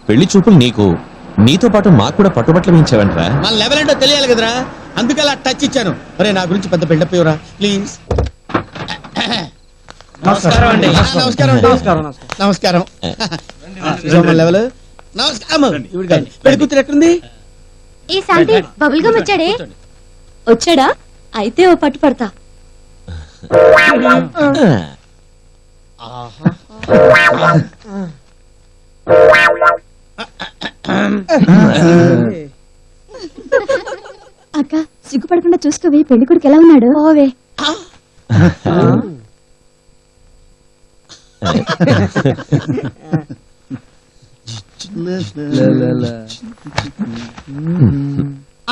పెళ్లి చూపులు నీకు, నీతో పాటు మాకు కూడా పట్టుబట్టలు వేయించావంట్రా. మన లెవెల్ ఏంటో తెలియాలి కదరా, అందుకే అలా టచ్ ఇచ్చాను. అరే నా గురించి పెద్ద బిల్డప్ ఇవ్వరా ప్లీజ్. నమస్కారం అండి. నమస్కారం అండి. నమస్కారం. లెవెల్ నమస్కారం. పెళ్లి కూతురు ఎక్కడుంది? ఈ శాంతి బబుల్ గమ్ వచ్చాడే. వచ్చాడా? అయితే ఓ పట్టు పడతా. అక్క సిగ్గుపడకుండా చూసుకోవే, పెళ్లి కొడుకు ఎలా ఉన్నాడు? ఓవే.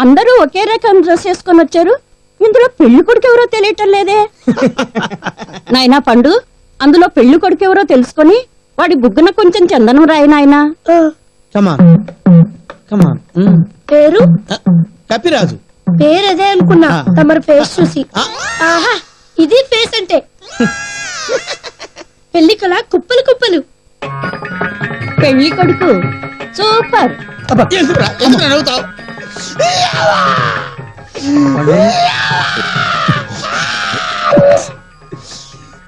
అందరూ ఒకే రకం డ్రెస్ వేసుకొని వచ్చారు, ఇందులో పెళ్లి కొడుకు ఎవరో తెలియటం లేదే. నాయనా పండు, అందులో పెళ్లి కొడుకు ఎవరో తెలుసుకొని వాడి బుగ్గన కొంచెం చందనం రాయి నాయనా. పేరు కపిరాజు. పేరు అదే అనుకున్నా, తమరు ఫేస్ చూసి. ఆహా, ఇది ఫేస్ అంటే. పెళ్లి కళ కుప్పలు కుప్పలు. పెళ్లి కొడుకు సూపర్. నవ్వుతావు?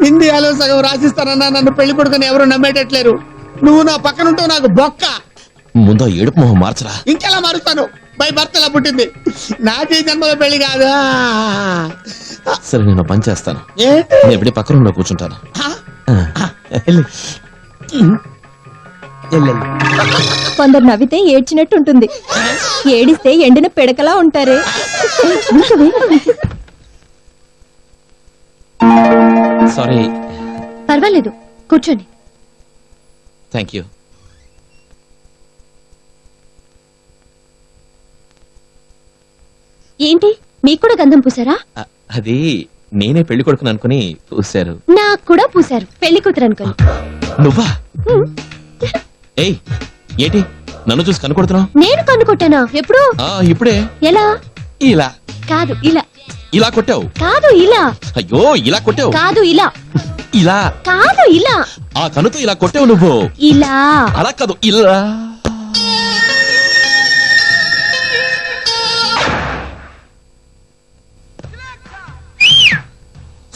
ఇండియాలో సగం రాసిస్తానన్నా నన్ను పెళ్లి కొడుకుని ఎవరు నమ్మేటట్లేరు. నువ్వు నా పక్కన ఉంటావు నాకు బొక్క. ముందు ఏడుపు మొహం మార్చరా. ఇంకెలా మారుస్తాను? బై భర్త ఎలా పుట్టింది, నాకే జన్మలో పెళ్లి కాదా? సరే నేను పని చేస్తాను, నేను ఎప్పుడే పక్క రూమ్ లో కూర్చుంటాను. కొందరు నవ్వితే ఏడ్చినట్టు ఉంటుంది, ఏడిస్తే ఎండిన పిడకలా ఉంటారే. సారీ. పర్వాలేదు, కూర్చోండి. Thank you. ఏంటి, మీకు కూడా గంధం పూసారా? అది నేనే పెళ్లి కొడుకుని అనుకుని పూశారు. నాకు కూడా పూసారు, పెళ్లి కూతురు అనుకుని. నువ్వా? ఏయ్ ఏంటి నన్ను చూసి కనుకొడుతున్నావు? నేను కనుకొట్టానా? ఎప్పుడు? ఇప్పుడే. ఎలా? ఇలా కాదు, ఇలా. ఇలా కొట్టావు? కాదు, ఇలా. అయ్యో ఇలా కొట్టావు? కాదు, ఇలా. ఇలా. కాదు, ఇలా. ఆ కనుతో ఇలా కొట్టావు నువ్వు. ఇలా. అలా కాదు, ఇలా.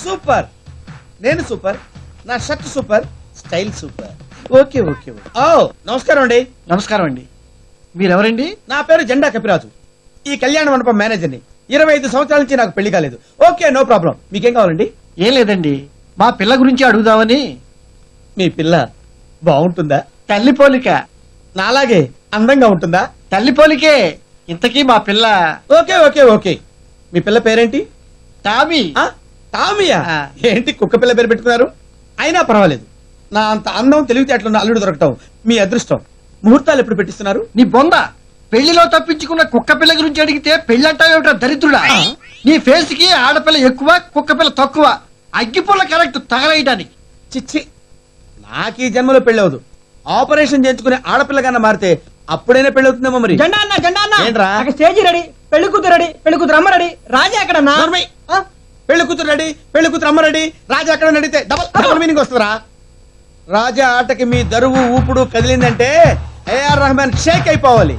సూపర్. నేను సూపర్, నా shirt super, style super. Okay okay. ఓ నమస్కారం అండి. నమస్కారం అండి. మీరెవరండి? నా పేరు జెండా కపిరాజు, ఈ కళ్యాణ మండపం మేనేజర్ని. 25 సంవత్సరాల నుంచి నాకు పెళ్లి కాలేదు. Okay no problem. మీకేం కావాలండి? ఏం లేదండి, మా పిల్ల గురించి అడుగుదామని. మీ పిల్ల బాగుంటుందా? తల్లి పోలిక. నాలాగే అందంగా ఉంటుందా? తల్లి పోలికే. ఇంతకీ మా పిల్ల. Okay okay okay. మీ పిల్ల పేరేంటి? టామీ. టామియా? ఏంటి కుక్క పిల్ల పేరు పెట్టుకున్నారు? అయినా పర్వాలేదు, నా అంత అందం తెలివితేటలున్న అల్లుడు దొరకటం మీ అదృష్టం. ముహూర్తాలు ఎప్పుడు పెట్టిస్తున్నారు? నీ బొంద, పెళ్లిలో తప్పించుకున్న కుక్క పిల్ల గురించి అడిగితే పెళ్ళంటావేమిట్రా దరిద్రుడా? నీ ఫేస్ కి ఆడపిల్ల ఎక్కువ, కుక్క పిల్ల తక్కువ. అగ్గిపుల్ల కరెక్ట్ తగలేయడానికి. చిచ్చి, నాకు ఈ జన్మలో పెళ్ళవదు. ఆపరేషన్ చేయించుకునే ఆడపిల్లగానే మారితే అప్పుడైనా పెళ్ళవుతుందేమో. మరి ఏంట్రా? స్టేజీ రెడీ, పెళ్లి కూతురు రెడీ, పెళ్లి కూతురు అమ్మ రెడీ, రాజా ఎక్కడన్నా? పెళ్లి కూతురు రెడీ, పెళ్లి కూతురు అమ్మ రెడీ, రాజా ఎక్కడ అడిగితే డబల్ మీనింగ్ వస్తుందిరా. రాజా ఆటకి మీ దరువు ఊపుడు కదిలిందంటే ఏఆర్ రెహమాన్ షేక్ అయిపోవాలి.